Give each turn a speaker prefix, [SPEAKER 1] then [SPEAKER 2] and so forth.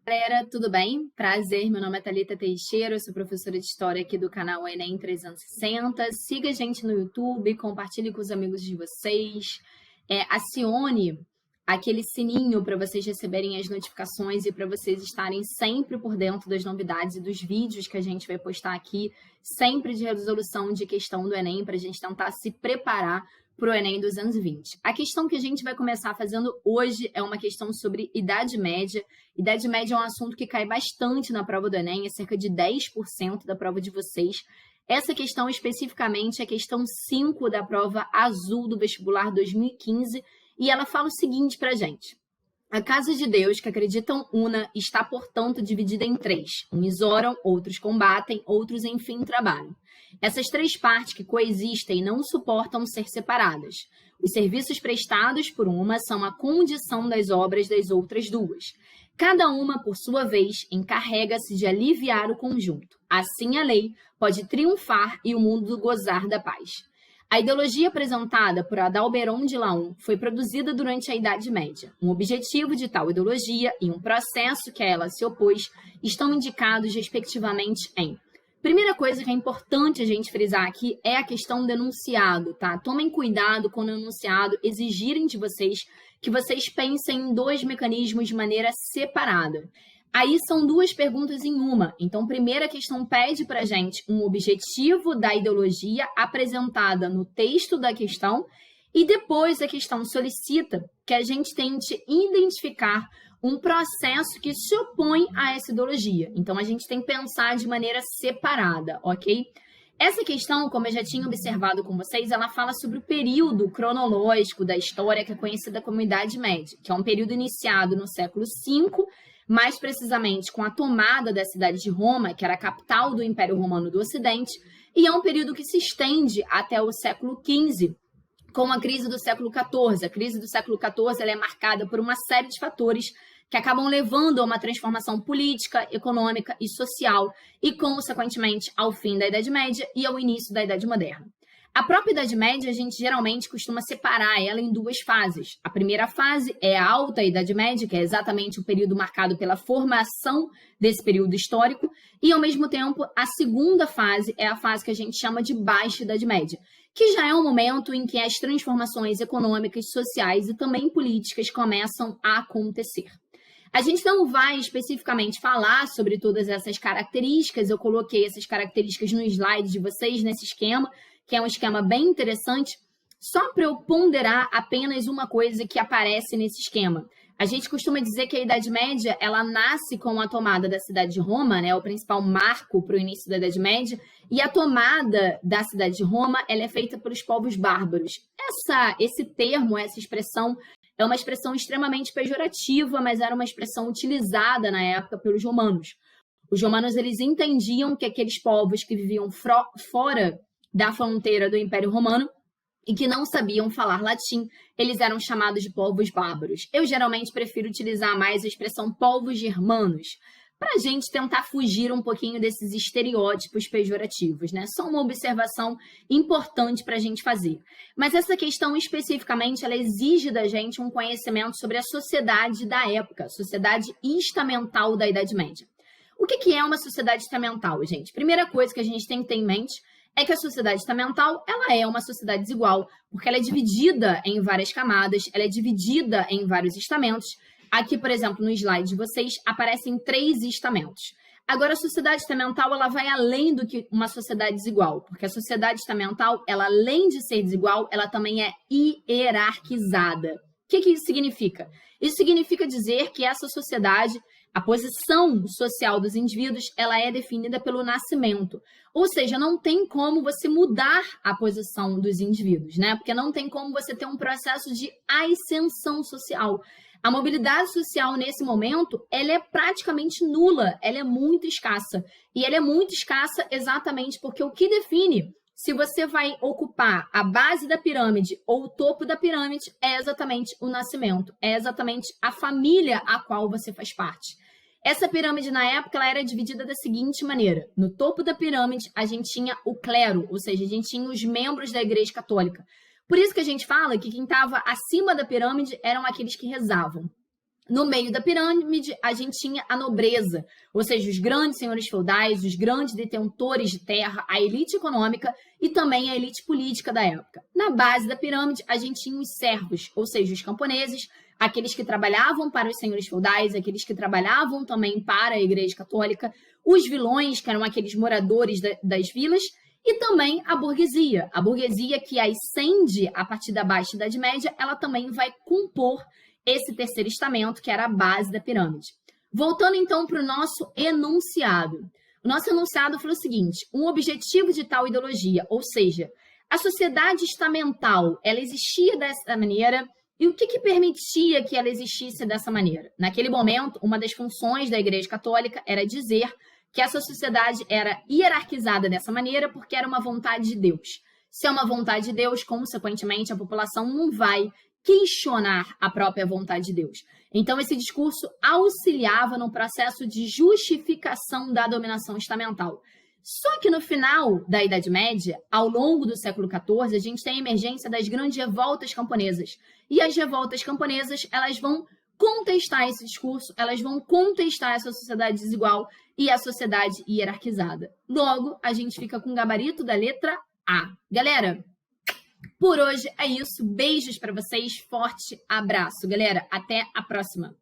[SPEAKER 1] Galera, tudo bem? Prazer, meu nome é Thalita Teixeira, eu sou professora de História aqui do canal Enem 360. Siga a gente no YouTube, compartilhe com os amigos de vocês, acione aquele sininho para vocês receberem as notificações e para vocês estarem sempre por dentro das novidades e dos vídeos que a gente vai postar aqui, sempre de resolução de questão do Enem, para a gente tentar se preparar para o Enem 220. A questão que a gente vai começar fazendo hoje é uma questão sobre Idade Média. Idade Média é um assunto que cai bastante na prova do Enem, é cerca de 10% da prova de vocês. Essa questão especificamente é a questão 5 da prova azul do vestibular 2015, e ela fala o seguinte para a gente. A casa de Deus, que acreditam una, está, portanto, dividida em três. Uns oram, outros combatem, outros, enfim, trabalham. Essas três partes que coexistem não suportam ser separadas. Os serviços prestados por uma são a condição das obras das outras duas. Cada uma, por sua vez, encarrega-se de aliviar o conjunto. Assim a lei pode triunfar e o mundo gozar da paz. A ideologia apresentada por Adalberon de Laon foi produzida durante a Idade Média. Um objetivo de tal ideologia e um processo que a ela se opôs estão indicados respectivamente em... Primeira coisa que é importante a gente frisar aqui é a questão do enunciado, tá? Tomem cuidado quando o enunciado exigirem de vocês que vocês pensem em dois mecanismos de maneira separada. Aí são duas perguntas em uma. Então, primeira questão pede para a gente um objetivo da ideologia apresentada no texto da questão e depois a questão solicita que a gente tente identificar um processo que se opõe a essa ideologia. Então, a gente tem que pensar de maneira separada, ok? Essa questão, como eu já tinha observado com vocês, ela fala sobre o período cronológico da história que é conhecida como Idade Média, que é um período iniciado no século V, mais precisamente com a tomada da cidade de Roma, que era a capital do Império Romano do Ocidente, e é um período que se estende até o século XV, com a crise do século XIV. A crise do século XIV ela é marcada por uma série de fatores que acabam levando a uma transformação política, econômica e social, e, consequentemente, ao fim da Idade Média e ao início da Idade Moderna. A própria Idade Média, a gente geralmente costuma separar ela em duas fases. A primeira fase é a Alta Idade Média, que é exatamente o período marcado pela formação desse período histórico, e, ao mesmo tempo, a segunda fase é a fase que a gente chama de Baixa Idade Média, que já é um momento em que as transformações econômicas, sociais e também políticas começam a acontecer. A gente não vai especificamente falar sobre todas essas características, eu coloquei essas características no slide de vocês, nesse esquema, que é um esquema bem interessante, só para eu ponderar apenas uma coisa que aparece nesse esquema. A gente costuma dizer que a Idade Média, ela nasce com a tomada da cidade de Roma, né, o principal marco para o início da Idade Média, e a tomada da cidade de Roma, ela é feita pelos povos bárbaros. Esse termo, essa expressão, é uma expressão extremamente pejorativa, mas era uma expressão utilizada na época pelos romanos. Os romanos, eles entendiam que aqueles povos que viviam fora da fronteira do Império Romano e que não sabiam falar latim, eles eram chamados de povos bárbaros. Eu geralmente prefiro utilizar mais a expressão povos germanos, para a gente tentar fugir um pouquinho desses estereótipos pejorativos, né? Só uma observação importante para a gente fazer. Mas essa questão especificamente, ela exige da gente um conhecimento sobre a sociedade da época, a sociedade estamental da Idade Média. O que é uma sociedade estamental, gente? Primeira coisa que a gente tem que ter em mente é que a sociedade estamental, ela é uma sociedade desigual, porque ela é dividida em várias camadas, ela é dividida em vários estamentos. Aqui, por exemplo, no slide de vocês, aparecem 3 estamentos. Agora, a sociedade estamental, ela vai além do que uma sociedade desigual, porque a sociedade estamental, ela além de ser desigual, ela também é hierarquizada. O que isso significa? Isso significa dizer que essa sociedade, a posição social dos indivíduos, ela é definida pelo nascimento. Ou seja, não tem como você mudar a posição dos indivíduos, né? Porque não tem como você ter um processo de ascensão social. A mobilidade social, nesse momento, ela é praticamente nula, ela é muito escassa. E ela é muito escassa exatamente porque o que define se você vai ocupar a base da pirâmide ou o topo da pirâmide é exatamente o nascimento, é exatamente a família a qual você faz parte. Essa pirâmide, na época, ela era dividida da seguinte maneira. No topo da pirâmide, a gente tinha o clero, ou seja, a gente tinha os membros da Igreja Católica. Por isso que a gente fala que quem estava acima da pirâmide eram aqueles que rezavam. No meio da pirâmide, a gente tinha a nobreza, ou seja, os grandes senhores feudais, os grandes detentores de terra, a elite econômica e também a elite política da época. Na base da pirâmide, a gente tinha os servos, ou seja, os camponeses, aqueles que trabalhavam para os senhores feudais, aqueles que trabalhavam também para a Igreja Católica, os vilões, que eram aqueles moradores das vilas, e também a burguesia. A burguesia que ascende a partir da Baixa Idade Média, ela também vai compor esse terceiro estamento, que era a base da pirâmide. Voltando então para o nosso enunciado. O nosso enunciado foi o seguinte: um objetivo de tal ideologia, ou seja, a sociedade estamental, ela existia dessa maneira, e o que permitia que ela existisse dessa maneira? Naquele momento, uma das funções da Igreja Católica era dizer que essa sociedade era hierarquizada dessa maneira porque era uma vontade de Deus. Se é uma vontade de Deus, consequentemente, a população não vai questionar a própria vontade de Deus. Então, esse discurso auxiliava no processo de justificação da dominação estamental. Só que no final da Idade Média, ao longo do século XIV, a gente tem a emergência das grandes revoltas camponesas. E as revoltas camponesas, elas vão contestar esse discurso, elas vão contestar essa sociedade desigual e a sociedade hierarquizada. Logo, a gente fica com o gabarito da letra A. Galera, por hoje é isso. Beijos para vocês. Forte abraço, galera. Até a próxima.